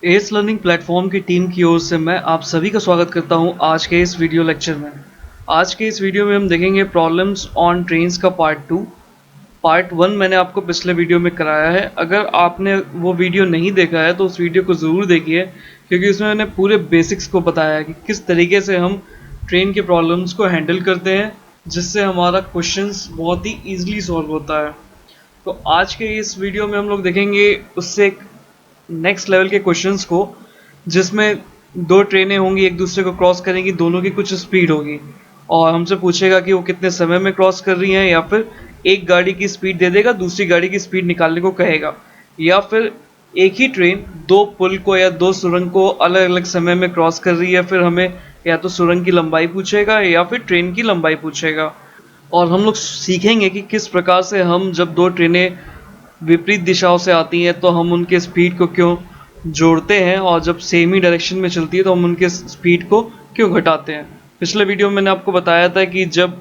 S learning platform की team की ओर से मैं आप सभी का स्वागत करता हूं आज के इस वीडियो लेक्चर में। आज के इस वीडियो में हम देखेंगे प्रॉब्लम्स ऑन ट्रेन्स का पार्ट 2। पार्ट 1 मैंने आपको पिछले वीडियो में कराया है। अगर आपने वो वीडियो नहीं देखा है तो उस वीडियो को ज़रूर देखिए, क्योंकि उसमें मैंने पूरे बेसिक्स को बताया है कि किस तरीके से हम ट्रेन के प्रॉब्लम्स को हैंडल करते हैं, जिससे हमारा क्वेश्चंस बहुत ही ईजिली सॉल्व होता है। तो आज के इस वीडियो में हम लोग देखेंगे उससे एक नेक्स्ट लेवल के क्वेश्चंस को, जिसमें दो ट्रेनें होंगी, एक दूसरे को क्रॉस करेंगी, दोनों की कुछ स्पीड होगी और हमसे पूछेगा कि वो कितने समय में क्रॉस कर रही हैं, या फिर एक गाड़ी की स्पीड दे देगा, दूसरी गाड़ी की स्पीड निकालने को कहेगा, या फिर एक ही ट्रेन दो पुल को या दो सुरंग को अलग अलग समय में क्रॉस कर रही है। फिर हमें या तो सुरंग की लंबाई पूछेगा या फिर ट्रेन की लंबाई पूछेगा। और हम लोग सीखेंगे कि किस प्रकार से हम जब दो ट्रेनें विपरीत दिशाओं से आती हैं तो हम उनके स्पीड को क्यों जोड़ते हैं, और जब सेम ही डायरेक्शन में चलती है तो हम उनके स्पीड को क्यों घटाते हैं। पिछले वीडियो में मैंने आपको बताया था कि जब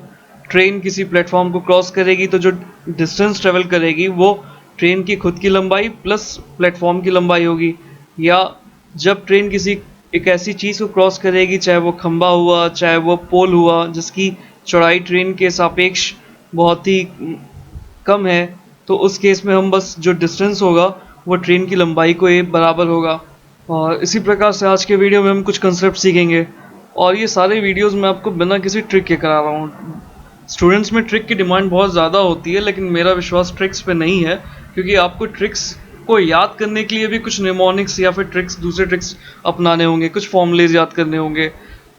ट्रेन किसी प्लेटफॉर्म को क्रॉस करेगी तो जो डिस्टेंस ट्रेवल करेगी वो ट्रेन की खुद की लंबाई प्लस प्लेटफॉर्म की लंबाई होगी, या जब ट्रेन किसी एक ऐसी चीज़ को क्रॉस करेगी, चाहे वो खंबा हुआ चाहे वो पोल हुआ, जिसकी चौड़ाई ट्रेन के सापेक्ष बहुत ही कम है, तो उस केस में हम बस जो डिस्टेंस होगा वो ट्रेन की लंबाई को बराबर होगा। और इसी प्रकार से आज के वीडियो में हम कुछ कंसेप्ट सीखेंगे, और ये सारे वीडियोस मैं आपको बिना किसी ट्रिक के करा रहा हूँ। स्टूडेंट्स में ट्रिक की डिमांड बहुत ज़्यादा होती है, लेकिन मेरा विश्वास ट्रिक्स पे नहीं है, क्योंकि आपको ट्रिक्स को याद करने के लिए भी कुछ निमोनिक्स या फिर ट्रिक्स, दूसरे ट्रिक्स अपनाने होंगे, कुछ फॉर्मूलेज याद करने होंगे,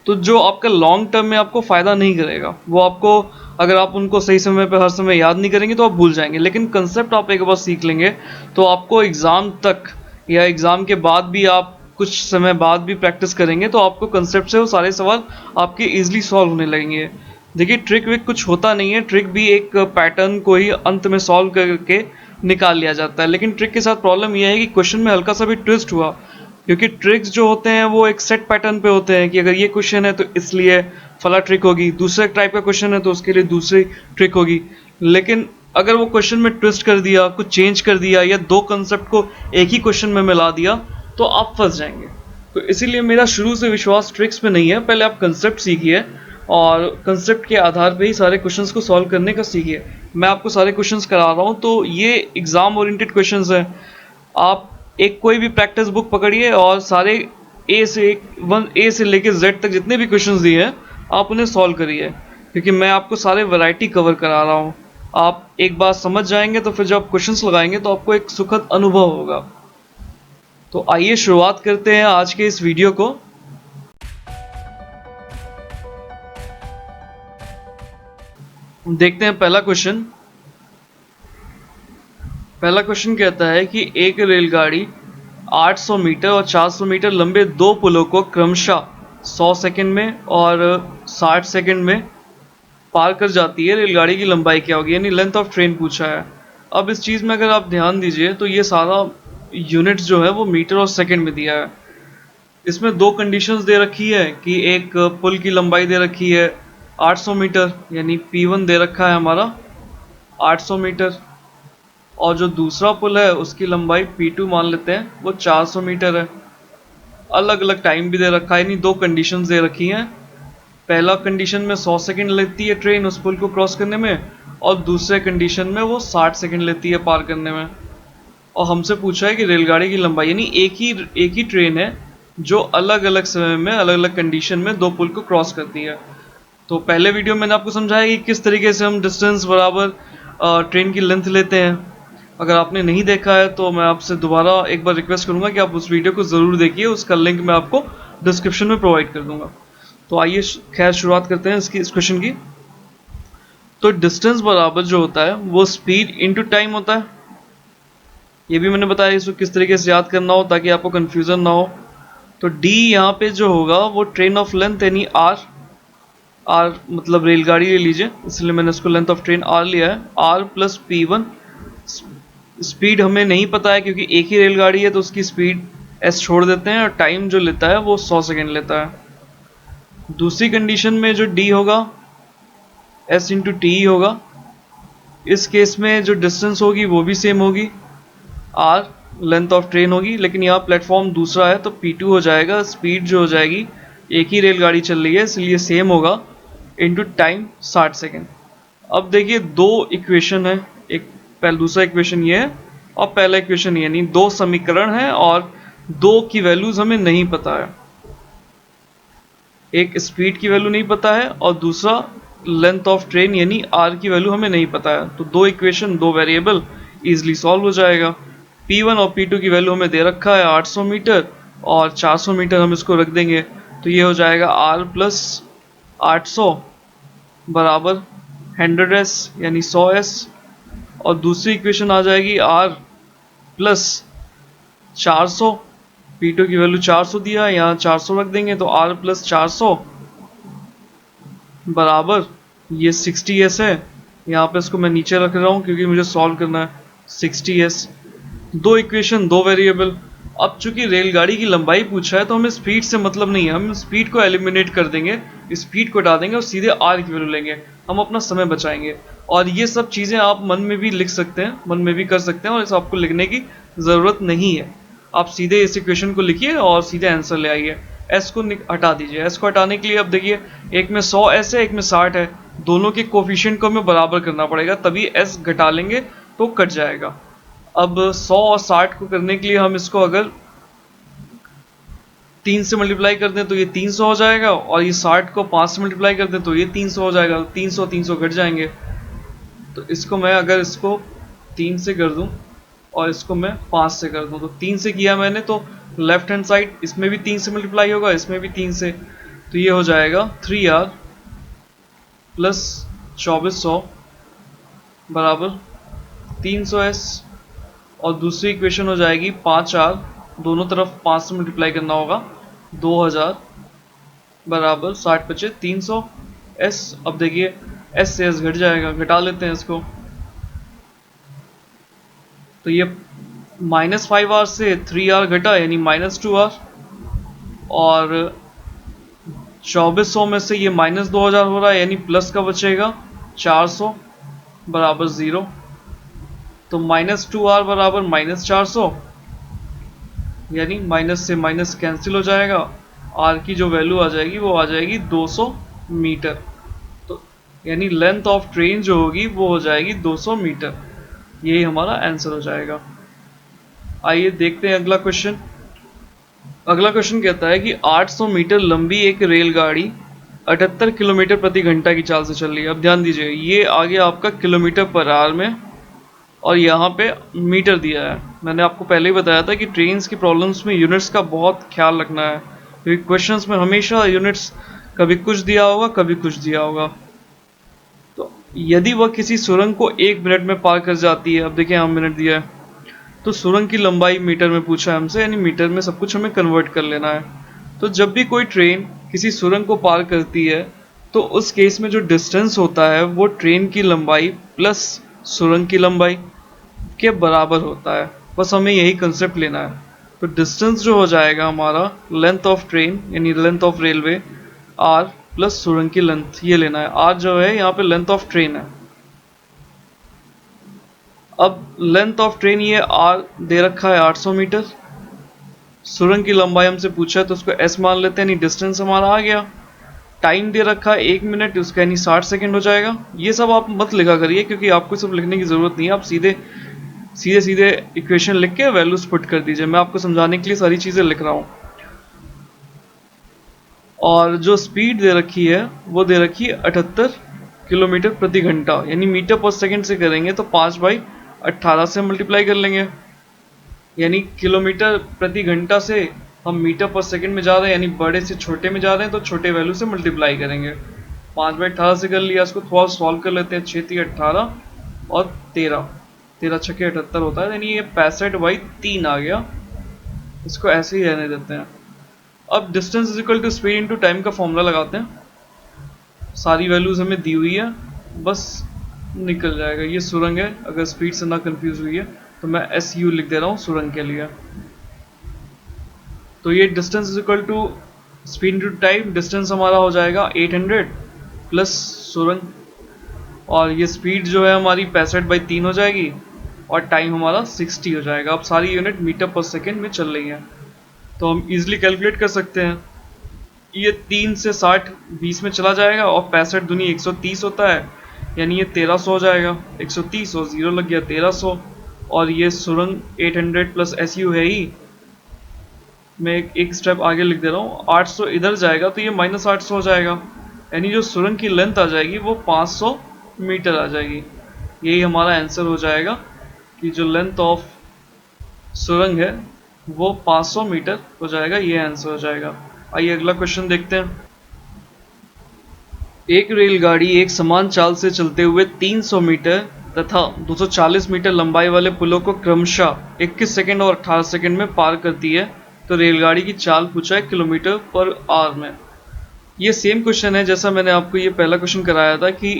तो जो आपका लॉन्ग टर्म में आपको फ़ायदा नहीं करेगा। वो आपको, अगर आप उनको सही समय पे हर समय याद नहीं करेंगे तो आप भूल जाएंगे, लेकिन कंसेप्ट आप एक बार सीख लेंगे तो आपको एग्ज़ाम तक या एग्ज़ाम के बाद भी, आप कुछ समय बाद भी प्रैक्टिस करेंगे तो आपको कंसेप्ट से वो सारे सवाल आपके ईजिली सॉल्व होने लगेंगे। देखिए, ट्रिक विक कुछ होता नहीं है, ट्रिक भी एक पैटर्न को ही अंत में सॉल्व करके निकाल लिया जाता है। लेकिन ट्रिक के साथ प्रॉब्लम यह है कि क्वेश्चन में हल्का सा भी ट्विस्ट हुआ, क्योंकि ट्रिक्स जो होते हैं वो एक सेट पैटर्न पे होते हैं कि अगर ये क्वेश्चन है तो इसलिए फला ट्रिक होगी, दूसरे टाइप का क्वेश्चन है तो उसके लिए दूसरी ट्रिक होगी। लेकिन अगर वो क्वेश्चन में ट्विस्ट कर दिया, कुछ चेंज कर दिया, या दो कंसेप्ट को एक ही क्वेश्चन में मिला दिया, तो आप फंस जाएंगे। तो इसीलिए मेरा शुरू से विश्वास ट्रिक्स पे नहीं है। पहले आप कंसेप्ट सीखिए और कंसेप्ट के आधार पे ही सारे क्वेश्चंस को सॉल्व करने का सीखिए। मैं आपको सारे क्वेश्चंस करा रहा हूँ, तो ये एग्जाम ओरिएंटेड क्वेश्चंस हैं। आप एक कोई भी प्रैक्टिस बुक पकड़िए और सारे ए से लेके जेड तक जितने भी क्वेश्चंस दिए हैं आप उन्हें सॉल्व करिए, क्योंकि मैं आपको सारे वैरायटी कवर करा रहा हूँ। आप एक बार समझ जाएंगे तो फिर जब आप क्वेश्चंस लगाएंगे तो आपको एक सुखद अनुभव होगा। तो आइए शुरुआत करते हैं आज के इस वीडियो को। देखते हैं पहला क्वेश्चन। पहला क्वेश्चन कहता है कि एक रेलगाड़ी 800 मीटर और 400 मीटर लंबे दो पुलों को क्रमशः 100 सेकंड में और 60 सेकंड में पार कर जाती है। रेलगाड़ी की लंबाई क्या होगी, यानी लेंथ ऑफ ट्रेन पूछा है। अब इस चीज़ में अगर आप ध्यान दीजिए तो ये सारा यूनिट्स जो है वो मीटर और सेकंड में दिया है। इसमें दो कंडीशंस दे रखी है कि एक पुल की लंबाई दे रखी है 800 मीटर, यानी P1 दे रखा है हमारा 800 मीटर, और जो दूसरा पुल है उसकी लंबाई P2 मान लेते हैं, वो 400 मीटर है। अलग अलग टाइम भी दे रखा है, यानी दो कंडीशंस दे रखी हैं। पहला कंडीशन में 100 सेकंड लेती है ट्रेन उस पुल को क्रॉस करने में, और दूसरे कंडीशन में वो 60 सेकंड लेती है पार करने में। और हमसे पूछा है कि रेलगाड़ी की लंबाई, यानी एक ही ट्रेन है जो अलग अलग समय में अलग अलग कंडीशन में दो पुल को क्रॉस करती है। तो पहले वीडियो में मैंने आपको समझाया कि किस तरीके से हम डिस्टेंस बराबर ट्रेन की लेंथ लेते हैं। अगर आपने नहीं देखा है तो मैं आपसे दोबारा एक बार रिक्वेस्ट करूंगा कि आप उस वीडियो को ज़रूर देखिए, उसका लिंक मैं आपको डिस्क्रिप्शन में प्रोवाइड कर दूंगा। तो आइए खैर शुरुआत करते हैं इस क्वेश्चन की। तो डिस्टेंस बराबर जो होता है वो स्पीड इनटू टाइम होता है। ये भी मैंने बताया इसको किस तरीके से याद करना हो ताकि आपको कन्फ्यूज़न ना हो। तो D यहाँ पे जो होगा वो ट्रेन ऑफ लेंथ, यानी R मतलब रेलगाड़ी ले लीजिए, इसलिए मैंने इसको लेंथ ऑफ ट्रेन R लिया है। R plus P1। स्पीड हमें नहीं पता है क्योंकि एक ही रेलगाड़ी है तो उसकी स्पीड S छोड़ देते हैं, और टाइम जो लेता है वो 100 सेकेंड लेता है। दूसरी कंडीशन में जो D होगा S इंटू टी होगा। इस केस में जो डिस्टेंस होगी वो भी सेम होगी, R लेंथ ऑफ ट्रेन होगी, लेकिन यहाँ प्लेटफॉर्म दूसरा है तो P2 हो जाएगा। स्पीड जो हो जाएगी, एक ही रेलगाड़ी चल रही है इसलिए सेम होगा, इनटू टाइम 60 सेकेंड। अब देखिए दो इक्वेशन है, एक पहले दूसरा इक्वेशन ये है और पहला इक्वेशन ये, नहीं दो समीकरण है और दो की वैल्यूज हमें नहीं पता है। एक स्पीड की वैल्यू नहीं पता है और दूसरा लेंथ ऑफ ट्रेन यानी आर की वैल्यू हमें नहीं पता है। तो दो इक्वेशन, दो वेरिएबल इजीली सॉल्व हो जाएगा। P1 और P2 की वैल्यू हमें दे रखा है 800 मीटर और 400 मीटर हम इसको रख देंगे, तो ये हो जाएगा R प्लस 800 बराबर 100s यानी 100s। और दूसरी इक्वेशन आ जाएगी R प्लस 400, P2 की वैल्यू 400 दिया है, यहाँ 400 रख देंगे तो R प्लस 400 बराबर ये 60s है। यहाँ पे इसको मैं नीचे रख रहा हूँ क्योंकि मुझे सॉल्व करना है। 60s, दो इक्वेशन दो वेरिएबल। अब चूंकि रेलगाड़ी की लंबाई पूछा है तो हमें स्पीड से मतलब नहीं है, हम स्पीड को एलिमिनेट कर देंगे, स्पीड को हटा देंगे और सीधे आर की वैल्यू लेंगे, हम अपना समय बचाएंगे। और ये सब चीज़ें आप मन में भी लिख सकते हैं, मन में भी कर सकते हैं और इस आपको लिखने की ज़रूरत नहीं है। आप सीधे इस इक्वेशन को लिखिए और सीधे आंसर ले आइए। एस को हटा दीजिए। एस को हटाने के लिए अब देखिए एक में 100s है, एक में 60 है, दोनों के कोफिशिएंट को हमें बराबर करना पड़ेगा, तभी एस घटा लेंगे तो कट जाएगा। अब 100 और 60 को करने के लिए हम इसको अगर 3 से मल्टीप्लाई कर दें तो ये 300 हो जाएगा, और ये 60 को 5 से मल्टीप्लाई कर दें तो ये 300 हो जाएगा। 300 300 घट जाएंगे, तो इसको मैं अगर इसको 3 से कर दूं और इसको मैं 5 से कर दूं, तो 3 से किया मैंने तो लेफ्ट हैंड साइड इसमें भी 3 से मल्टीप्लाई होगा, इसमें भी 3 से, तो ये हो जाएगा 3R प्लस 2400 बराबर 300s। और दूसरी इक्वेशन हो जाएगी 5R, दोनों तरफ 5 से मल्टीप्लाई करना होगा, 2000 बराबर 60 बचे 300s। अब देखिए s से s घट जाएगा, घटा लेते हैं इसको, तो ये -5R से 3R घटा यानी -2R, और 2400 में से ये -2000 हो रहा है यानी प्लस का बचेगा 400 बराबर 0, तो -2R बराबर -400 यानी माइनस से माइनस कैंसिल हो जाएगा, R की जो वैल्यू आ जाएगी वो आ जाएगी 200 मीटर। तो यानी लेंथ ऑफ ट्रेन जो होगी वो हो जाएगी 200 मीटर, यही हमारा आंसर हो जाएगा। आइए देखते हैं अगला क्वेश्चन। अगला क्वेश्चन कहता है कि 800 मीटर लंबी एक रेलगाड़ी 78 किलोमीटर प्रति घंटा की चाल से चल रही है। अब ध्यान दीजिए, ये आ गया आपका किलोमीटर पर आवर में और यहाँ पे मीटर दिया है। मैंने आपको पहले ही बताया था कि ट्रेन्स की प्रॉब्लम्स में यूनिट्स का बहुत ख्याल रखना है, क्योंकि क्वेश्चंस में हमेशा यूनिट्स कभी कुछ दिया होगा कभी कुछ दिया होगा। तो यदि वह किसी सुरंग को 1 मिनट में पार कर जाती है, अब देखिए यहाँ मिनट दिया है, तो सुरंग की लंबाई मीटर में पूछा है हमसे, यानी मीटर में सब कुछ हमें कन्वर्ट कर लेना है। तो जब भी कोई ट्रेन किसी सुरंग को पार करती है तो उस केस में जो डिस्टेंस होता है वो ट्रेन की लंबाई प्लस सुरंग की लंबाई के बराबर होता है। बस हमें यही कंसेप्ट लेना है। तो डिस्टेंस जो हो जाएगा हमारा लेंथ ऑफ ट्रेन यानी length of railway R plus सुरंग की लेंथ, ये लेना है। आर जो है यहाँ पे लेंथ ऑफ ट्रेन है। अब लेंथ ऑफ ट्रेन ये आर दे रखा है 800 मीटर, सुरंग की लंबाई हमसे पूछा है तो उसको एस मान लेते हैं, यानी डिस्टेंस हमारा आ गया। टाइम दे रखा है 1 मिनट, उसका यानी 60 सेकेंड हो जाएगा। ये सब आप मत लिखा करिए क्योंकि आपको सब लिखने की ज़रूरत नहीं है, आप सीधे इक्वेशन लिख के वैल्यूज पुट कर दीजिए। मैं आपको समझाने के लिए सारी चीज़ें लिख रहा हूँ। और जो स्पीड दे रखी है वो दे रखी है 78 किलोमीटर प्रति घंटा, यानी मीटर पर सेकेंड से करेंगे तो 5/18 से मल्टीप्लाई कर लेंगे, यानी किलोमीटर प्रति घंटा से हम मीटर पर सेकंड में जा रहे हैं, यानी बड़े से छोटे में जा रहे हैं तो छोटे वैल्यू से मल्टीप्लाई करेंगे। 5/18 से कर लिया, इसको थोड़ा सॉल्व कर लेते हैं। 6×3 = 18 और 13×6 = 78 होता है, यानी ये 65/3 आ गया। इसको ऐसे ही रहने देते हैं। अब distance is equal to speed into time का फॉर्मूला लगाते हैं। सारी वैल्यूज हमें दी हुई है, बस निकल जाएगा। ये सुरंग है, अगर स्पीड से ना कंफ्यूज हुई है तो मैं SU लिख दे रहा हूँ सुरंग के लिए। तो ये distance is equal to speed into time, distance हमारा हो जाएगा 800 प्लस सुरंग, और ये स्पीड जो है हमारी 65/3 हो जाएगी। और टाइम हमारा 60 हो जाएगा। अब सारी यूनिट मीटर पर सेकेंड में चल रही हैं, तो हम इजीली कैलकुलेट कर सकते हैं। ये 3 से 60 20 में चला जाएगा और 65 दूनी 130 होता है, यानी ये 1300 हो जाएगा। 130 और 0 लग गया 1300। और ये सुरंग 800 प्लस SU है ही, मैं एक स्टेप आगे लिख दे रहा हूँ। 800 इधर जाएगा तो ये -800 हो जाएगा, यानी जो सुरंग की लेंथ आ जाएगी वो 500 मीटर आ जाएगी। यही हमारा आंसर हो जाएगा कि जो लेंथ ऑफ सुरंग है वो 500 मीटर हो जाएगा। ये आंसर हो जाएगा। आइए अगला क्वेश्चन देखते हैं। एक रेलगाड़ी एक समान चाल से चलते हुए 300 मीटर तथा 240 मीटर लंबाई वाले पुलों को क्रमशः 21 सेकंड और 18 सेकंड में पार करती है, तो रेलगाड़ी की चाल पूछा है किलोमीटर पर आवर में। ये सेम क्वेश्चन है जैसा मैंने आपको ये पहला क्वेश्चन कराया था कि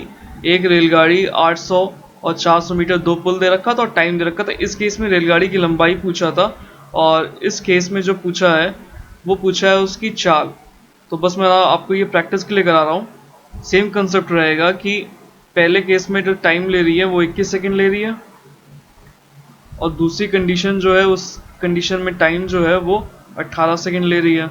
एक रेलगाड़ी 800 और 400 मीटर दो पुल दे रखा था और टाइम दे रखा था। इस केस में रेलगाड़ी की लंबाई पूछा था और इस केस में जो पूछा है वो पूछा है उसकी चाल। तो बस मैं आपको ये प्रैक्टिस के लिए करा रहा हूँ। सेम कंसेप्ट रहेगा कि पहले केस में जो टाइम ले रही है वो 21 सेकंड ले रही है और दूसरी कंडीशन जो है उस कंडीशन में टाइम जो है वो 18 सेकंड ले रही है।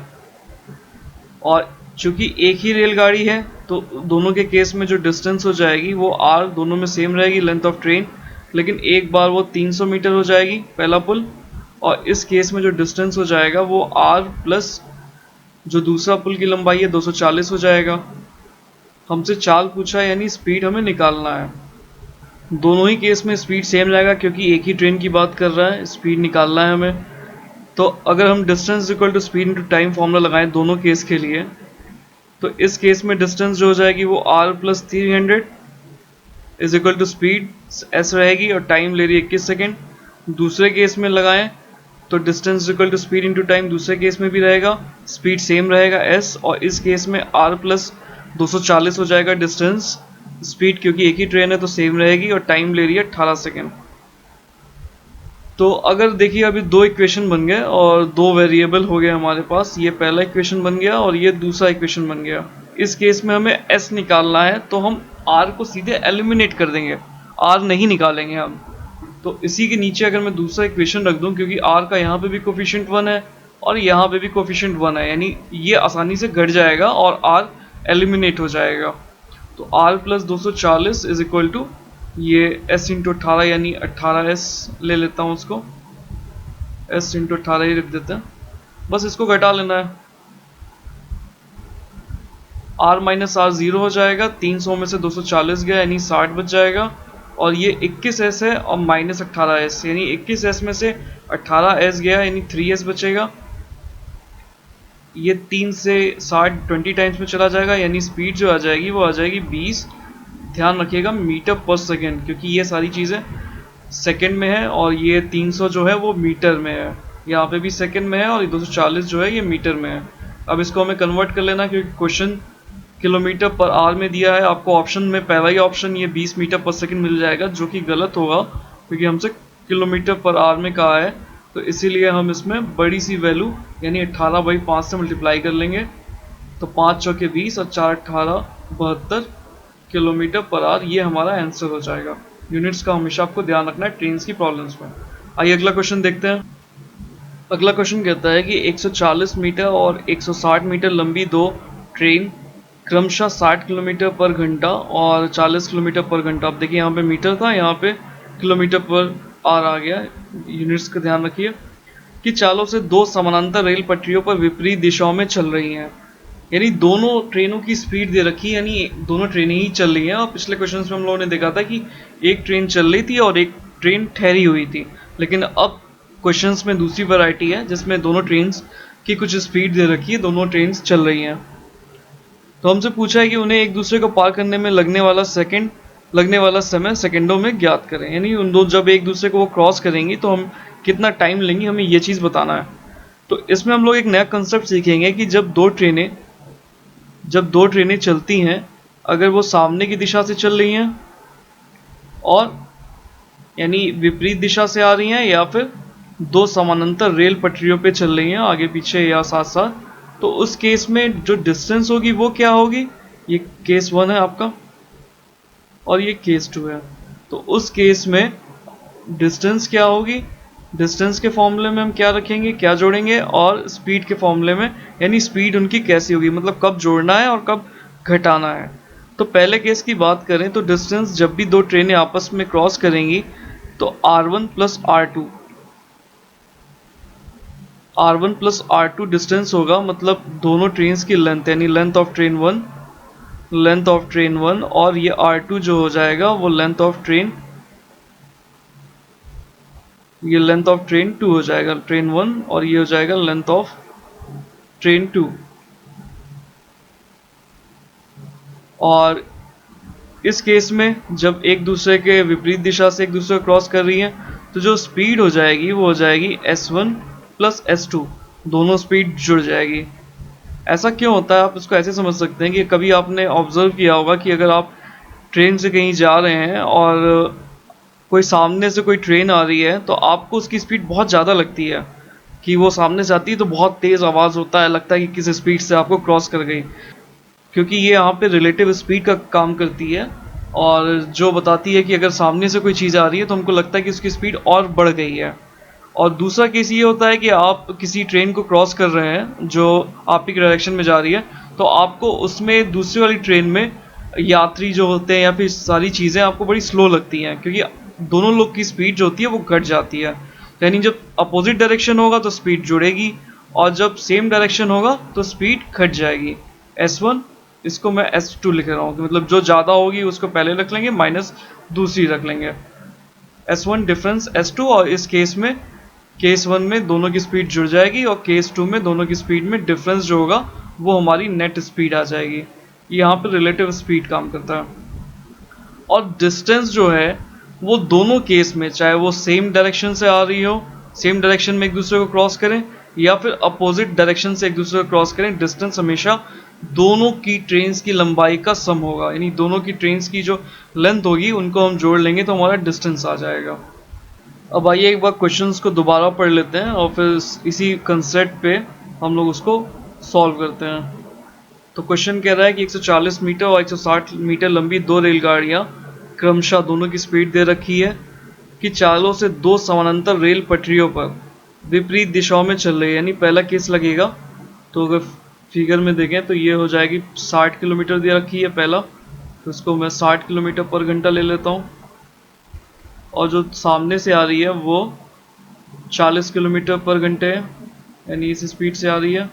और चूंकि एक ही रेलगाड़ी है तो दोनों के केस में जो डिस्टेंस हो जाएगी वो r दोनों में सेम रहेगी, लेंथ ऑफ ट्रेन, लेकिन एक बार वो 300 मीटर हो जाएगी पहला पुल, और इस केस में जो डिस्टेंस हो जाएगा वो r प्लस जो दूसरा पुल की लंबाई है 240 हो जाएगा। हमसे चाल पूछा है यानी स्पीड हमें निकालना है। दोनों ही केस में स्पीड सेम रहेगा क्योंकि एक ही ट्रेन की बात कर रहा है, स्पीड निकालना है हमें। तो अगर हम distance equal to speed into time formula लगाएं दोनों केस के लिए, तो इस केस में डिस्टेंस जो हो जाएगी वो r plus 300 is equal to speed s रहेगी और टाइम ले रही है 21 सेकेंड। दूसरे केस में लगाएं तो distance equal to speed into time दूसरे केस में भी रहेगा, स्पीड सेम रहेगा s, और इस केस में r प्लस 240 हो जाएगा डिस्टेंस, स्पीड क्योंकि एक ही ट्रेन है तो सेम रहेगी और टाइम ले रही है 18 सेकेंड। तो अगर देखिए अभी दो इक्वेशन बन गए और दो वेरिएबल हो गए हमारे पास, ये पहला इक्वेशन बन गया और ये दूसरा इक्वेशन बन गया। इस केस में हमें s निकालना है तो हम r को सीधे एलिमिनेट कर देंगे, r नहीं निकालेंगे हम। तो इसी के नीचे अगर मैं दूसरा इक्वेशन रख दूं, क्योंकि r का यहाँ पे भी कोफिशिएंट 1 है और यहाँ पे भी कोफिशिएंट 1 है, यानी ये आसानी से घट जाएगा और r एलिमिनेट हो जाएगा। तो r plus 240 is equal to ये s इंटू 18 यानी 18s ले लेता हूँ, उसको s इंटू 18 ही रख देते हैं, बस इसको घटा लेना है। r माइनस r 0 हो जाएगा, 300 में से 240 गया यानी 60 बच जाएगा, और ये 21s है और माइनस 18s यानी 21s में से 18s गया यानी 3s बचेगा। ये 3 से 60 20 टाइम्स में चला जाएगा यानी स्पीड जो आ जाएगी वो आ जाएगी 20। ध्यान रखिएगा मीटर पर सेकेंड, क्योंकि ये सारी चीज़ें सेकेंड में है और ये 300 जो है वो मीटर में है, यहाँ पे भी सेकेंड में है और ये 240 जो है ये मीटर में है। अब इसको हमें कन्वर्ट कर लेना क्योंकि क्वेश्चन किलोमीटर पर आवर में दिया है। आपको ऑप्शन में पहला ही ऑप्शन ये 20 मीटर पर सेकेंड मिल जाएगा, जो कि गलत होगा क्योंकि हमसे किलोमीटर पर आवर में कहा है, तो इसीलिए हम इसमें बड़ी सी वैल्यू यानी 18/5 से मल्टीप्लाई कर लेंगे। तो 5 चौके 20 और 4 18 72 किलोमीटर पर आवर, ये हमारा आंसर हो जाएगा। यूनिट्स का हमेशा आपको ध्यान रखना है ट्रेन की प्रॉब्लम्स में। आइए अगला क्वेश्चन देखते हैं। अगला क्वेश्चन कहता है कि 140 मीटर और 160 मीटर लंबी दो ट्रेन क्रमशः 60 किलोमीटर पर घंटा और 40 किलोमीटर पर घंटा, अब देखिए यहाँ पे मीटर था, यहाँ पे किलोमीटर पर आवर आ गया, यूनिट्स का ध्यान रखिए, कि चालों से दो समानांतर रेल पटरियों पर विपरीत दिशाओं में चल रही हैं। यानी दोनों ट्रेनों की स्पीड दे रखी है, यानी दोनों ट्रेनें ही चल रही हैं। और पिछले क्वेश्चन में हम लोगों ने देखा था कि एक ट्रेन चल रही थी और एक ट्रेन ठहरी हुई थी, लेकिन अब क्वेश्चंस में दूसरी वैरायटी है जिसमें दोनों ट्रेन्स की कुछ स्पीड दे रखी है, दोनों ट्रेन्स चल रही हैं। तो हमसे पूछा है कि उन्हें एक दूसरे को पार करने में लगने वाला समय सेकंडों में ज्ञात करें, यानी उन दो जब एक दूसरे को वो क्रॉस करेंगी तो हम कितना टाइम लेंगे, हमें ये चीज़ बताना है। तो इसमें हम लोग एक नया कंसेप्ट सीखेंगे कि जब दो ट्रेनें चलती हैं, अगर वो सामने की दिशा से चल रही हैं और यानी विपरीत दिशा से आ रही हैं या फिर दो समानांतर रेल पटरियों पे चल रही हैं आगे पीछे या साथ साथ, तो उस केस में जो डिस्टेंस होगी वो क्या होगी। ये केस 1 है आपका और ये केस 2 है। तो उस केस में डिस्टेंस क्या होगी, डिस्टेंस के फॉर्मूले में हम क्या रखेंगे, क्या जोड़ेंगे, और स्पीड के फॉर्मूले में, यानी स्पीड उनकी कैसी होगी, मतलब कब जोड़ना है और कब घटाना है। तो पहले केस की बात करें तो डिस्टेंस जब भी दो ट्रेनें आपस में क्रॉस करेंगी तो R1 प्लस R2 डिस्टेंस होगा, मतलब दोनों ट्रेन्स की लेंथ, यानी लेंथ ऑफ ट्रेन 1, और ये R2 जो हो जाएगा वो लेंथ ऑफ ट्रेन, ये लेंथ ऑफ ट्रेन 2 हो जाएगा, ट्रेन 1, और ये हो जाएगा लेंथ ऑफ ट्रेन 2। और इस केस में जब एक दूसरे के विपरीत दिशा से एक दूसरे को क्रॉस कर रही है तो जो स्पीड हो जाएगी वो हो जाएगी S1 प्लस S2, दोनों स्पीड जुड़ जाएगी। ऐसा क्यों होता है, आप इसको ऐसे समझ सकते हैं कि कभी आपने ऑब्जर्व किया होगा कि अगर आप ट्रेन से कहीं जा रहे हैं और कोई सामने से कोई ट्रेन आ रही है तो आपको उसकी स्पीड बहुत ज़्यादा लगती है, कि वो सामने से आती है तो बहुत तेज़ आवाज़ होता है, लगता है कि किस स्पीड से आपको क्रॉस कर गई, क्योंकि ये यहाँ पे रिलेटिव स्पीड का काम करती है और जो बताती है कि अगर सामने से कोई चीज़ आ रही है तो हमको लगता है कि उसकी स्पीड और बढ़ गई है। और दूसरा केस ये होता है कि आप किसी ट्रेन को क्रॉस कर रहे हैं जो आप ही के डायरेक्शन में जा रही है, तो आपको उसमें दूसरी वाली ट्रेन में यात्री जो होते हैं या फिर सारी चीज़ें आपको बड़ी स्लो लगती हैं, क्योंकि दोनों लोग की स्पीड जो होती है वो घट जाती है। यानी जब अपोजिट डायरेक्शन होगा तो स्पीड जुड़ेगी और जब सेम डायरेक्शन होगा तो स्पीड घट जाएगी। S1, इसको मैं S2 लिख रहा हूँ, मतलब जो ज़्यादा होगी उसको पहले रख लेंगे, माइनस दूसरी रख लेंगे। S1 डिफरेंस S2, और इस केस में केस 1 में दोनों की स्पीड जुड़ जाएगी और केस 2 में दोनों की स्पीड में डिफरेंस जो होगा वो हमारी नेट स्पीड आ जाएगी। यहाँ पर रिलेटिव स्पीड काम करता है। और डिस्टेंस जो है वो दोनों केस में, चाहे वो सेम डायरेक्शन से आ रही हो, सेम डायरेक्शन में एक दूसरे को क्रॉस करें, या फिर अपोजिट डायरेक्शन से एक दूसरे को क्रॉस करें, डिस्टेंस हमेशा दोनों की ट्रेन्स की लंबाई का सम होगा, यानी दोनों की ट्रेन्स की जो लेंथ होगी उनको हम जोड़ लेंगे तो हमारा डिस्टेंस आ जाएगा। अब आइए एक बार क्वेश्चंस को दोबारा पढ़ लेते हैं और फिर इसी कंसेप्ट पे हम लोग उसको सॉल्व करते हैं। तो क्वेश्चन कह रहा है कि 140 मीटर और 160 मीटर लंबी दो रेलगाड़ियां क्रमशः दोनों की स्पीड दे रखी है कि चालों से दो समानांतर रेल पटरियों पर विपरीत दिशाओं में चल रही है। यानी पहला केस लगेगा, तो अगर फिगर में देखें तो ये हो जाएगी 60 किलोमीटर दे रखी है पहला, तो इसको मैं 60 किलोमीटर पर घंटा ले लेता हूँ। और जो सामने से आ रही है वो 40 किलोमीटर पर घंटे है, यानी इस स्पीड से आ रही है।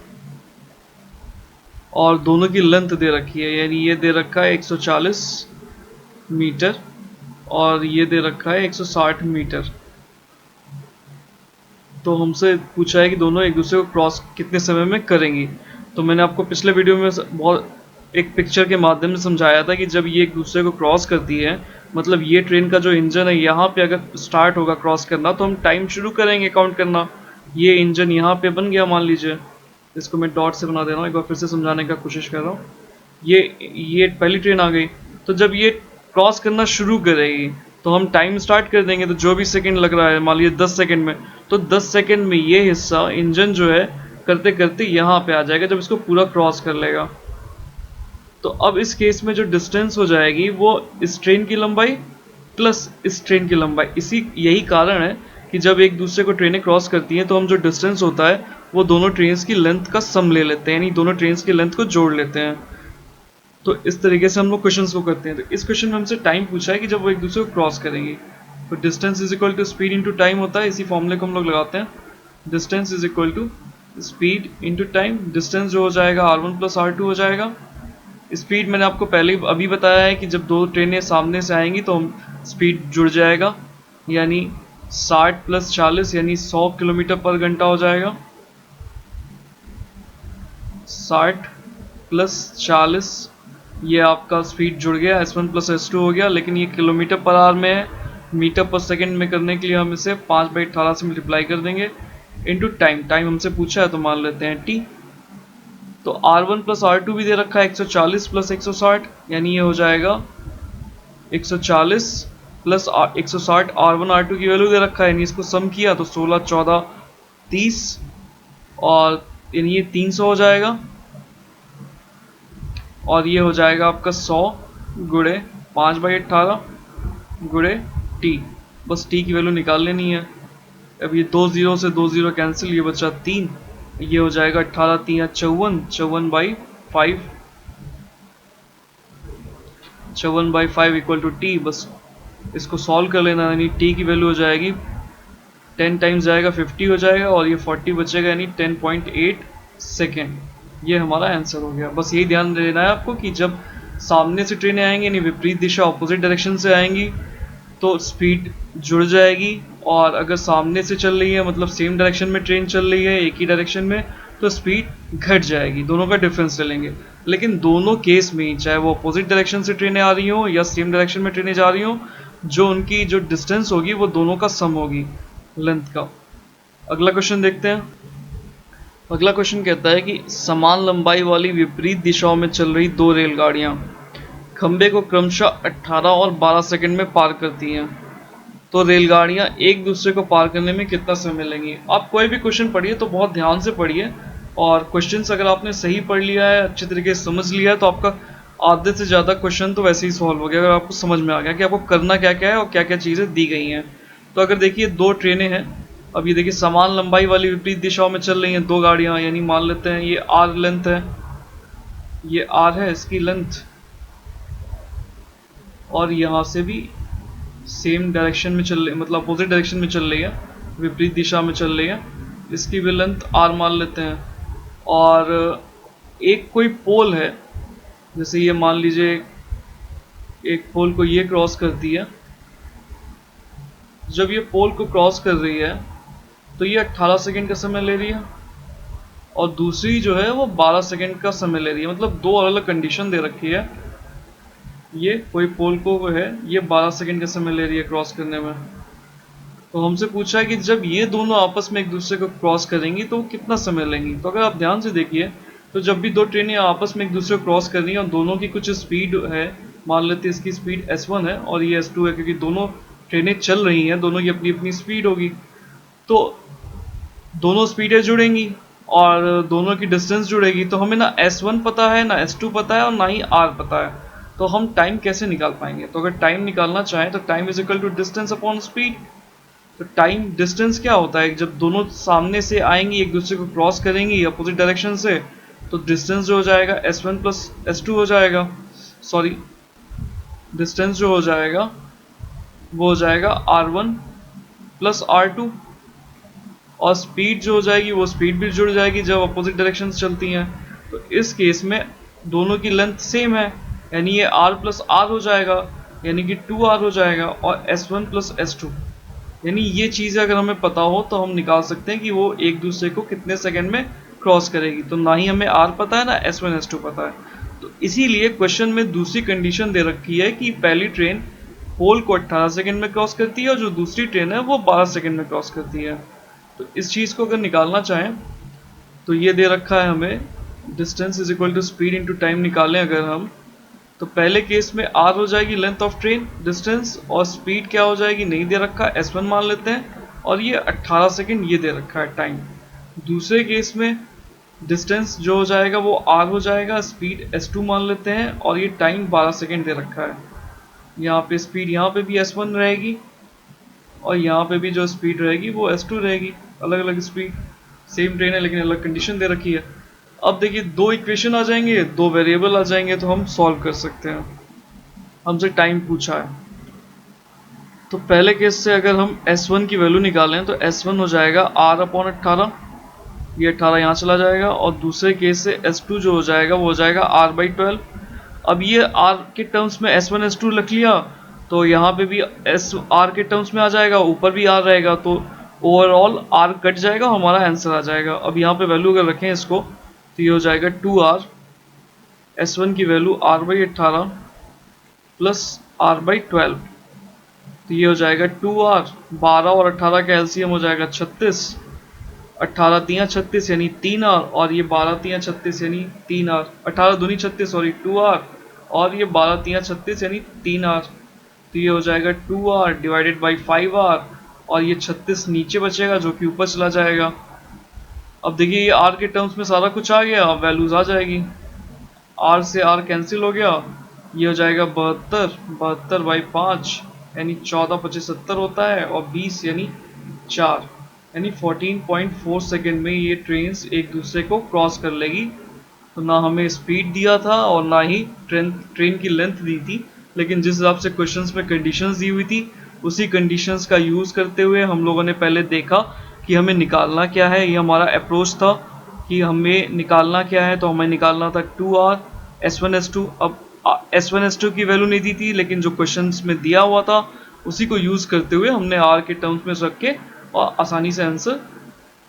और दोनों की लेंथ दे रखी है, यानी ये दे रखा है 140 मीटर और ये दे रखा है 160 मीटर। तो हमसे पूछा है कि दोनों एक दूसरे को क्रॉस कितने समय में करेंगी। तो मैंने आपको पिछले वीडियो में बहुत एक पिक्चर के माध्यम से समझाया था कि जब ये एक दूसरे को क्रॉस करती है, मतलब ये ट्रेन का जो इंजन है यहाँ पे अगर स्टार्ट होगा क्रॉस करना तो हम टाइम शुरू करेंगे काउंट करना। ये इंजन यहाँ पे बन गया मान लीजिए, इसको मैं डॉट से बना दे रहा हूँ, एक बार फिर से समझाने का कोशिश कर रहा हूँ। ये पहली ट्रेन आ गई, तो जब ये क्रॉस करना शुरू करेगी तो हम टाइम स्टार्ट कर देंगे, तो जो भी सेकंड लग रहा है मान लीजिए 10 सेकंड में, तो 10 सेकंड में ये हिस्सा इंजन जो है करते करते यहाँ पे आ जाएगा जब इसको पूरा क्रॉस कर लेगा। तो अब इस केस में जो डिस्टेंस हो जाएगी वो इस ट्रेन की लंबाई प्लस इस ट्रेन की लंबाई। यही कारण है कि जब एक दूसरे को ट्रेनें क्रॉस करती हैं तो हम जो डिस्टेंस होता है वो दोनों ट्रेन्स की लेंथ का सम ले लेते हैं, यानी दोनों ट्रेन्स की लेंथ को जोड़ लेते हैं। तो इस तरीके से हम लोग क्वेश्चन को करते हैं। तो इस क्वेश्चन में हमसे टाइम पूछा है कि जब वो एक दूसरे को क्रॉस करेंगे, तो distance is equal to speed into time होता है। इसी फॉर्मूले को हम लोग लगाते हैं, distance is equal to speed into time. Distance जो हो जाएगा R1 प्लस R2 हो जाएगा। स्पीड मैंने आपको पहले अभी बताया है कि जब दो ट्रेनें सामने से आएंगी तो स्पीड जुड़ जाएगा, यानी 60 प्लस 40 यानी 100 किलोमीटर पर घंटा हो जाएगा। 60 प्लस 40 ये आपका स्पीड जुड़ गया, S1 प्लस S2 हो गया, लेकिन ये किलोमीटर पर आवर में है। मीटर पर सेकंड में करने के लिए हम इसे 5/18 से मल्टीप्लाई कर देंगे इनटू टाइम। टाइम हमसे पूछा है तो मान लेते हैं t। तो R1 प्लस R2 भी दे रखा है 140 प्लस 160, यानी ये हो जाएगा 140 प्लस 160। R1 R2 की वैल्यू दे रखा है, यानी इसको सम किया तो 16 14 30 और यानी ये 300 हो जाएगा। और ये हो जाएगा आपका 100 गुणे 5/18 गुणे t बस टी की वैल्यू निकाल लेनी है। अब ये 2 0 से 2 0 कैंसिल, ये बचा 3, ये हो जाएगा 18 3 54, 54/5, 54/5 इक्वल टू टी। बस इसको सॉल्व कर लेना, यानी टी की वैल्यू हो जाएगी 10 टाइम्स जाएगा 50 हो जाएगा, और ये 40 बचेगा यानी 10.8 सेकेंड। ये हमारा आंसर हो गया। बस यही ध्यान देना है आपको कि जब सामने से ट्रेनें आएंगी यानी विपरीत दिशा ऑपोजिट डायरेक्शन से आएंगी तो स्पीड जुड़ जाएगी, और अगर सामने से चल रही है मतलब सेम डायरेक्शन में ट्रेन चल रही है एक ही डायरेक्शन में, तो स्पीड घट जाएगी। दोनों का डिफरेंस ले लेंगे, लेकिन दोनों केस में चाहे वो अपोजिट डायरेक्शन से ट्रेनें आ रही हो या सेम डायरेक्शन में ट्रेनें जा रही हो, जो उनकी जो डिस्टेंस होगी वो दोनों का सम होगी लेंथ का। अगला क्वेश्चन देखते हैं। अगला क्वेश्चन कहता है कि समान लंबाई वाली विपरीत दिशाओं में चल रही दो रेलगाड़ियां खंबे को क्रमशः 18 और 12 सेकंड में पार करती हैं, तो रेलगाड़ियां एक दूसरे को पार करने में कितना समय लेंगी। आप कोई भी क्वेश्चन पढ़िए तो बहुत ध्यान से पढ़िए, और क्वेश्चंस अगर आपने सही पढ़ लिया है, अच्छे तरीके से समझ लिया है, तो आपका आधे से ज़्यादा क्वेश्चन तो वैसे ही सॉल्व हो गया, अगर आपको समझ में आ गया कि आपको करना क्या क्या है और क्या क्या चीज़ें दी गई हैं। तो अगर देखिए दो ट्रेनें हैं, अब ये देखिए समान लंबाई वाली विपरीत दिशाओं में चल रही हैं दो गाड़ियाँ, यानी मान लेते हैं ये आर लेंथ है, ये आर है इसकी लेंथ, और यहाँ से भी सेम डायरेक्शन में चल रही, मतलब अपोजिट डायरेक्शन में चल रही है, विपरीत दिशा में चल रही है, इसकी भी लेंथ आर मान लेते हैं। और एक कोई पोल है, जैसे ये मान लीजिए एक पोल को ये क्रॉस करती है, जब ये पोल को क्रॉस कर रही है तो ये 18 सेकंड का समय ले रही है, और दूसरी जो है वो 12 सेकंड का समय ले रही है, मतलब दो अलग अलग कंडीशन दे रखी है। ये कोई पोल को है, ये 12 सेकंड का समय ले रही है क्रॉस करने में। तो हमसे पूछा है कि जब ये दोनों आपस में एक दूसरे को क्रॉस करेंगी तो कितना समय लेंगी। तो अगर आप ध्यान से देखिए तो जब भी दो ट्रेनें आपस में एक दूसरे को क्रॉस कर रही हैं और दोनों की कुछ स्पीड है, मान लेते हैं इसकी स्पीड s1 है और ये s2 है, क्योंकि दोनों ट्रेनें चल रही हैं, दोनों की अपनी अपनी स्पीड होगी, तो दोनों स्पीडें जुड़ेंगी और दोनों की डिस्टेंस जुड़ेगी। तो हमें ना s1 पता है, ना s2 पता है, और ना ही r पता है, तो हम टाइम कैसे निकाल पाएंगे। तो अगर टाइम निकालना चाहें तो time is equal to distance upon speed. तो टाइम डिस्टेंस क्या होता है, जब दोनों सामने से आएंगी एक दूसरे को क्रॉस करेंगी अपोजिट डायरेक्शन से, तो डिस्टेंस जो हो जाएगा s1 प्लस s2 हो जाएगा, सॉरी डिस्टेंस जो हो जाएगा वो हो जाएगा r1 प्लस r2, और स्पीड जो हो जाएगी वो स्पीड भी जुड़ जाएगी जब अपोजिट डायरेक्शन चलती हैं। तो इस केस में दोनों की लेंथ सेम है, यानी ये r प्लस r हो जाएगा, यानी कि 2r हो जाएगा, और s1 प्लस s2, यानी ये चीज़ अगर हमें पता हो तो हम निकाल सकते हैं कि वो एक दूसरे को कितने सेकंड में क्रॉस करेगी। तो ना ही हमें r पता है ना s1 s2 पता है, तो इसीलिए क्वेश्चन में दूसरी कंडीशन दे रखी है कि पहली ट्रेन पोल को 18 सेकंड में क्रॉस करती है और जो दूसरी ट्रेन है वो 12 सेकंड में क्रॉस करती है। तो इस चीज़ को अगर निकालना चाहें तो ये दे रखा है हमें, distance is equal to speed into time निकालें अगर हम, तो पहले केस में r हो जाएगी लेंथ ऑफ ट्रेन डिस्टेंस, और स्पीड क्या हो जाएगी नहीं दे रखा, s1 मान लेते हैं, और ये 18 सेकंड ये दे रखा है टाइम। दूसरे केस में डिस्टेंस जो हो जाएगा वो r हो जाएगा, स्पीड s2 मान लेते हैं, और ये टाइम 12 सेकंड दे रखा है। यहाँ पे स्पीड यहाँ पे भी s1 रहेगी, और यहाँ पे भी जो स्पीड रहेगी वो s2 रहेगी, अलग अलग स्पीड, सेम ट्रेन है लेकिन अलग कंडीशन दे रखी है। अब देखिए दो इक्वेशन आ जाएंगे, दो वेरिएबल आ जाएंगे, तो हम सॉल्व कर सकते हैं। हमसे टाइम पूछा है, तो पहले केस से अगर हम s1 की वैल्यू निकालें तो s1 हो जाएगा r अपॉन 18, ये 18 यहाँ चला जाएगा, और दूसरे केस से s2 जो हो जाएगा वो हो जाएगा r/12। अब ये r के टर्म्स में s1 s2 रख लिया, तो यहाँ पे भी r के टर्म्स में आ जाएगा, ऊपर भी r रहेगा, तो ओवरऑल r कट जाएगा, हमारा आंसर आ जाएगा। अब यहाँ पे वैल्यू अगर रखें इसको तो ये हो जाएगा 2r, s1 की वैल्यू r/18 प्लस r/12, तो ये हो जाएगा 2r, 12 और 18 का एलसीएम हो जाएगा 36, 18 तियाँ 36 यानी 3r, और ये 12 तियाँ 36 यानी 3r, 18 दूनी 36 सॉरी 2r, और ये 12 तियाँ 36 यानी 3r, तो ये हो जाएगा 2r डिवाइडेड बाई 5r, और ये 36 नीचे बचेगा जो कि ऊपर चला जाएगा। अब देखिए ये r के टर्म्स में सारा कुछ आ गया, अब वैल्यूज आ जाएगी, r से r कैंसिल हो गया, ये हो जाएगा 72, 72/5, यानी 14 25 70 होता है, और 20 यानी 4 यानी 14.4 सेकेंड में ये ट्रेन एक दूसरे को क्रॉस कर लेगी। तो ना हमें स्पीड दिया था और ना ही ट्रेन की लेंथ दी थी, लेकिन जिस हिसाब से क्वेश्चंस में कंडीशंस दी हुई थी उसी कंडीशंस का यूज़ करते हुए हम लोगों ने पहले देखा कि हमें निकालना क्या है। ये हमारा अप्रोच था कि हमें निकालना क्या है। तो हमें निकालना था 2r S1 S2। अब S1 S2 की वैल्यू नहीं दी थी, लेकिन जो क्वेश्चंस में दिया हुआ था उसी को यूज़ करते हुए हमने r के टर्म्स में रख के और आसानी से आंसर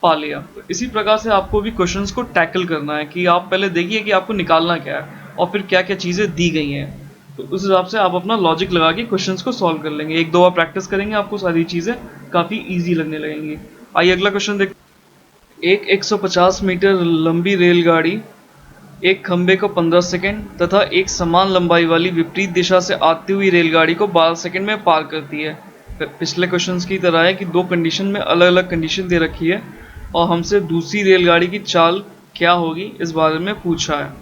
पा लिया। तो इसी प्रकार से आपको भी क्वेश्चंस को टैकल करना है कि आप पहले देखिए कि आपको निकालना क्या है और फिर क्या क्या चीज़ें दी गई हैं। तो उस हिसाब से आप अपना लॉजिक लगा के क्वेश्चंस को सॉल्व कर लेंगे। एक दो बार प्रैक्टिस करेंगे आपको सारी चीज़ें काफ़ी ईजी लगने लगेंगी। आइए अगला क्वेश्चन देख। एक 150 मीटर लंबी रेलगाड़ी एक खंबे को 15 सेकंड तथा एक समान लंबाई वाली विपरीत दिशा से आती हुई रेलगाड़ी को 12 सेकंड में पार करती है। पिछले क्वेश्चंस की तरह है कि दो कंडीशन में अलग अलग कंडीशन दे रखी है और हमसे दूसरी रेलगाड़ी की चाल क्या होगी इस बारे में पूछा है।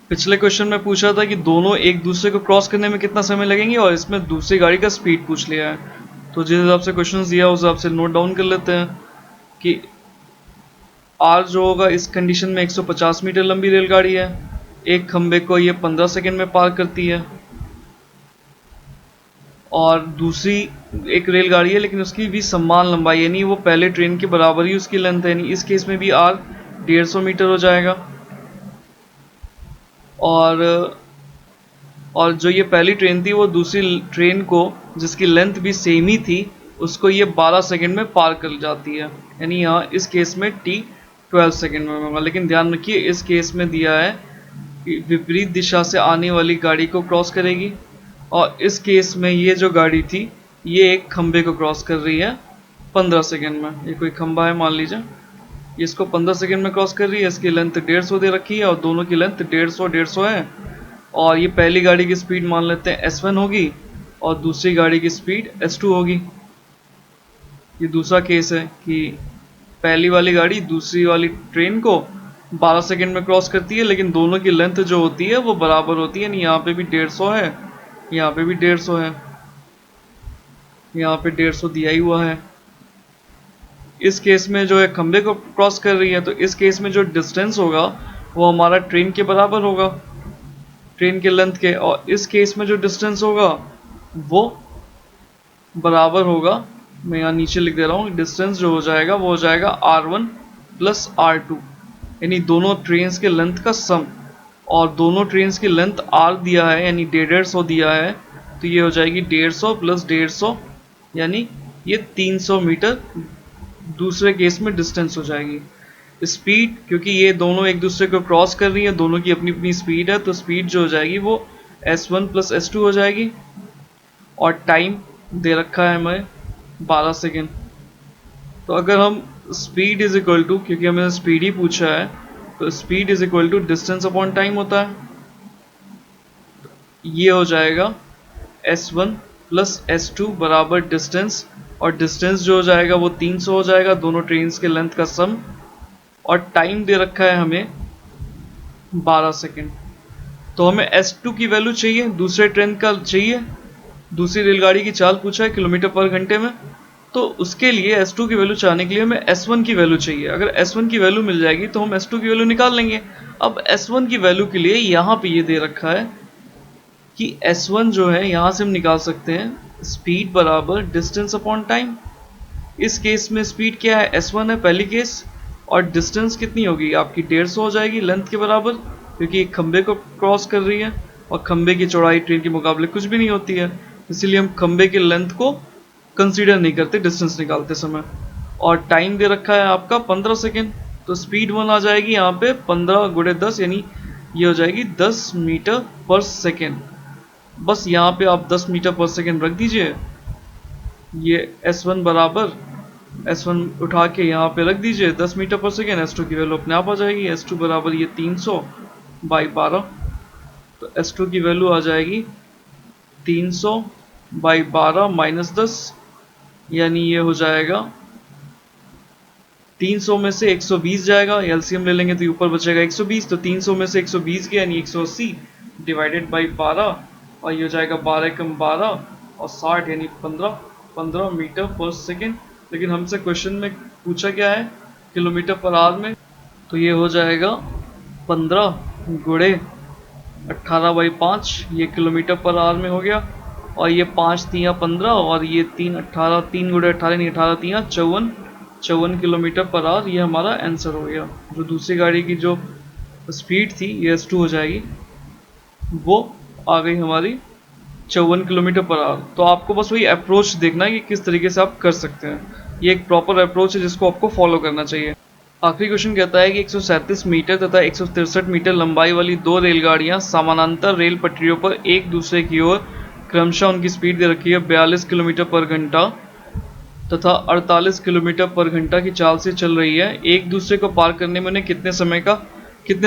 पिछले क्वेश्चन में पूछा था कि दोनों एक दूसरे को क्रॉस करने में कितना समय लगेंगे, और इसमें दूसरी गाड़ी का स्पीड पूछ लिया है। तो जिस हिसाब से क्वेश्चन दिया उस हिसाब से नोट डाउन कर लेते हैं कि आर जो होगा इस कंडीशन में 150 मीटर लंबी रेलगाड़ी है, एक खंबे को ये 15 सेकंड में पार करती है, और दूसरी एक रेलगाड़ी है लेकिन उसकी भी समान लंबाई यानी वो पहले ट्रेन के बराबर ही उसकी लेंथ है, यानी इस केस में भी आर 150 मीटर हो जाएगा। और जो ये पहली ट्रेन थी वो दूसरी ट्रेन को जिसकी लेंथ भी सेम ही थी उसको ये 12 सेकंड में पार कर जाती है, यानी यहाँ इस केस में टी 12 सेकंड में होगा। लेकिन ध्यान रखिए इस केस में दिया है कि विपरीत दिशा से आने वाली गाड़ी को क्रॉस करेगी, और इस केस में ये जो गाड़ी थी ये एक खंबे को क्रॉस कर रही है 15 सेकंड में। ये कोई खंबा है मान लीजिए, इसको 15 सेकंड में क्रॉस कर रही है, इसकी लेंथ 150 दे रखी है और दोनों की लेंथ 150 है। और ये पहली गाड़ी की स्पीड मान लेते हैं S1 होगी और दूसरी गाड़ी की स्पीड S2 होगी। ये दूसरा केस है कि पहली वाली गाड़ी दूसरी वाली ट्रेन को 12 सेकंड में क्रॉस करती है, लेकिन दोनों की लेंथ जो होती है वो बराबर होती है। यहाँ पे भी 150 है, यहाँ पे भी 150 है, यहाँ पे 150 दिया ही हुआ है। इस केस में जो है खंबे को क्रॉस कर रही है, तो इस केस में जो डिस्टेंस होगा वो हमारा ट्रेन के बराबर होगा, ट्रेन के लेंथ के। और इस केस में जो डिस्टेंस होगा वो बराबर होगा, मैं यहाँ नीचे लिख दे रहा हूँ, डिस्टेंस जो हो जाएगा वो हो जाएगा R1 प्लस R2, यानी दोनों ट्रेन्स के लेंथ का सम। और दोनों ट्रेन्स की लेंथ R दिया है यानी 150 दिया है, तो ये हो जाएगी 150 प्लस 150 यानी ये 300 मीटर दूसरे केस में डिस्टेंस हो जाएगी। स्पीड क्योंकि ये दोनों एक दूसरे को क्रॉस कर रही है, दोनों की अपनी अपनी स्पीड है, तो स्पीड जो हो जाएगी वो S1 प्लस S2 हो जाएगी। और टाइम दे रखा है हमें 12 सेकेंड। तो अगर हम स्पीड इज इक्वल टू, क्योंकि हमें स्पीड ही पूछा है, तो speed is equal to distance upon time होता है। ये हो जाएगा S1 प्लस S2 बराबर डिस्टेंस, और डिस्टेंस जो हो जाएगा वो 300 हो जाएगा, दोनों ट्रेन्स के लेंथ का सम। और टाइम दे रखा है हमें 12 सेकेंड। तो हमें S2 की वैल्यू चाहिए, दूसरे ट्रेन का चाहिए, दूसरी रेलगाड़ी की चाल पूछा है किलोमीटर पर घंटे में, तो उसके लिए S2 की वैल्यू चाहने के लिए हमें S1 की वैल्यू चाहिए। अगर S1 की वैल्यू मिल जाएगी तो हम S2 की वैल्यू निकाल लेंगे। अब S1 की वैल्यू के लिए यहाँ पे ये दे रखा है कि S1 जो है यहाँ से हम निकाल सकते हैं स्पीड बराबर डिस्टेंस अपॉन टाइम। इस केस में स्पीड क्या है, S1 है पहली केस, और डिस्टेंस कितनी होगी आपकी 150 हो जाएगी लेंथ के बराबर, क्योंकि एक खंबे को क्रॉस कर रही है और खंबे की चौड़ाई ट्रेन के मुकाबले कुछ भी नहीं होती है, इसीलिए हम खंबे के लेंथ को कंसीडर नहीं करते डिस्टेंस निकालते समय। और टाइम दे रखा है आपका 15 सेकेंड, तो स्पीड 1 आ जाएगी यहाँ पे 15 गुणे 10 यानी ये हो जाएगी 10 मीटर पर सेकेंड। बस यहाँ पे आप 10 मीटर पर सेकेंड रख दीजिए। ये S1 बराबर S1 उठा के यहाँ पे रख दीजिए 10 मीटर पर सेकेंड, S2 की वैल्यू अपने आप आ जाएगी। S2 बराबर ये 300 बाई 12, तो S2 की वैल्यू आ जाएगी 300 बाई 12 माइनस 10, यानी ये हो जाएगा 300 में से 120 जाएगा, एलसीएम ले लेंगे तो ऊपर बचेगा 120, तो 300 में से 120 गया यानी 180 डिवाइडेड बाई 12, और ये हो जाएगा 12 कम 12 और 60 यानी 15 मीटर पर सेकेंड। लेकिन हमसे क्वेश्चन में पूछा क्या है, किलोमीटर पर आवर में। तो ये हो जाएगा 15 गुणे 18/5, ये किलोमीटर पर आवर में हो गया। और ये 5 3 15 और ये 3 18, 3 गुणे 18 नहीं 18 3 54 किलोमीटर पर आवर। ये हमारा आंसर हो गया। जो दूसरी गाड़ी की जो स्पीड थी ये S2 हो जाएगी, वो आ गई हमारी 54 किलोमीटर पर आवर। तो आपको बस वही अप्रोच देखना है कि किस तरीके से आप कर सकते हैं। ये एक प्रॉपर अप्रोच है जिसको आपको फॉलो करना चाहिए। आखिरी क्वेश्चन कहता है कि 137 मीटर तथा 163 मीटर लंबाई वाली दो रेलगाड़ियां समानांतर रेल पटरियों पर एक दूसरे की ओर क्रमशः उनकी स्पीड दे रखी है 42 किलोमीटर पर घंटा तथा 48 किलोमीटर पर घंटा की चाल से चल रही है। एक दूसरे को पार करने में उन्हें कितने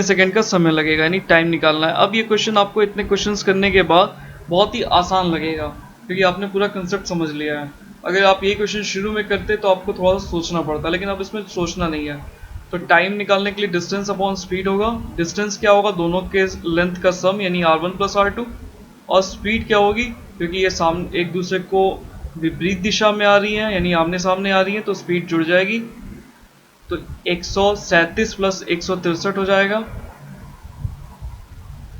सेकंड का समय लगेगा, यानी टाइम निकालना है। अब ये क्वेश्चन आपको इतने क्वेश्चंस करने के बाद बहुत ही आसान लगेगा क्योंकि आपने पूरा कंसेप्ट समझ लिया है। अगर आप ये क्वेश्चन शुरू में करते तो आपको थोड़ा सा सोचना पड़ता, लेकिन अब इसमें सोचना नहीं है। तो टाइम निकालने के लिए डिस्टेंस अपॉन स्पीड होगा। डिस्टेंस क्या होगा, दोनों के लेंथ का सम यानी R1 + R2। और स्पीड क्या होगी, क्योंकि ये सामने एक दूसरे को विपरीत दिशा में आ रही है यानी आमने सामने आ रही है, तो स्पीड जुड़ जाएगी। तो 137 + 163 हो जाएगा,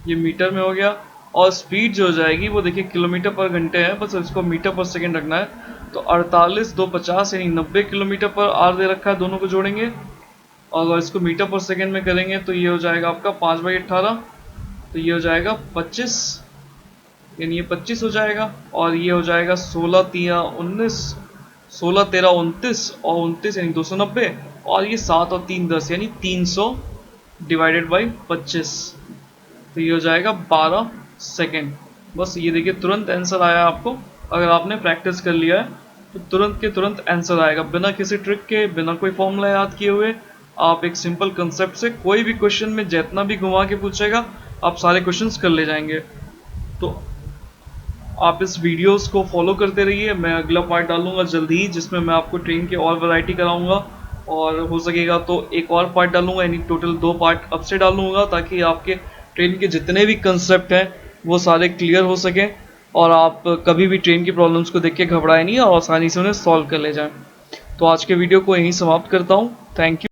ये मीटर में हो गया। और स्पीड जो हो जाएगी वो देखिए किलोमीटर पर घंटे है, बस इसको मीटर पर सेकंड रखना है। तो 48 2 50 यानी 90 किलोमीटर पर आवर दे रखा है, दोनों को जोड़ेंगे और अगर इसको मीटर पर सेकंड में करेंगे तो ये हो जाएगा आपका 5/18। तो ये हो जाएगा 25 यानी ये 25 हो जाएगा। और ये हो जाएगा 16 3 19, 16 13 29 और 29 यानी 290। और ये 7 और 3 10 यानी 300 / 25। तो ये हो जाएगा 12 सेकेंड। बस ये देखिए तुरंत आंसर आया आपको। अगर आपने प्रैक्टिस कर लिया है तो तुरंत के तुरंत आंसर आएगा, बिना किसी ट्रिक के, बिना कोई फॉर्मूला याद किए हुए। आप एक सिंपल कंसेप्ट से कोई भी क्वेश्चन में जितना भी घुमा के पूछेगा आप सारे क्वेश्चंस कर ले जाएंगे। तो आप इस वीडियोस को फॉलो करते रहिए। मैं अगला पार्ट डालूंगा जल्दी ही जिसमें मैं आपको ट्रेन की और वैरायटी कराऊंगा, और हो सकेगा तो एक और पार्ट डालूंगा, यानी टोटल 2 पार्ट अब से डालूंगा ताकि आपके ट्रेन के जितने भी कंसेप्ट हैं वो सारे क्लियर हो सकें और आप कभी भी ट्रेन की प्रॉब्लम्स को देख के घबराए नहीं और आसानी से उन्हें सॉल्व कर ले जाएं। तो आज के वीडियो को यहीं समाप्त करता हूं। Thank you.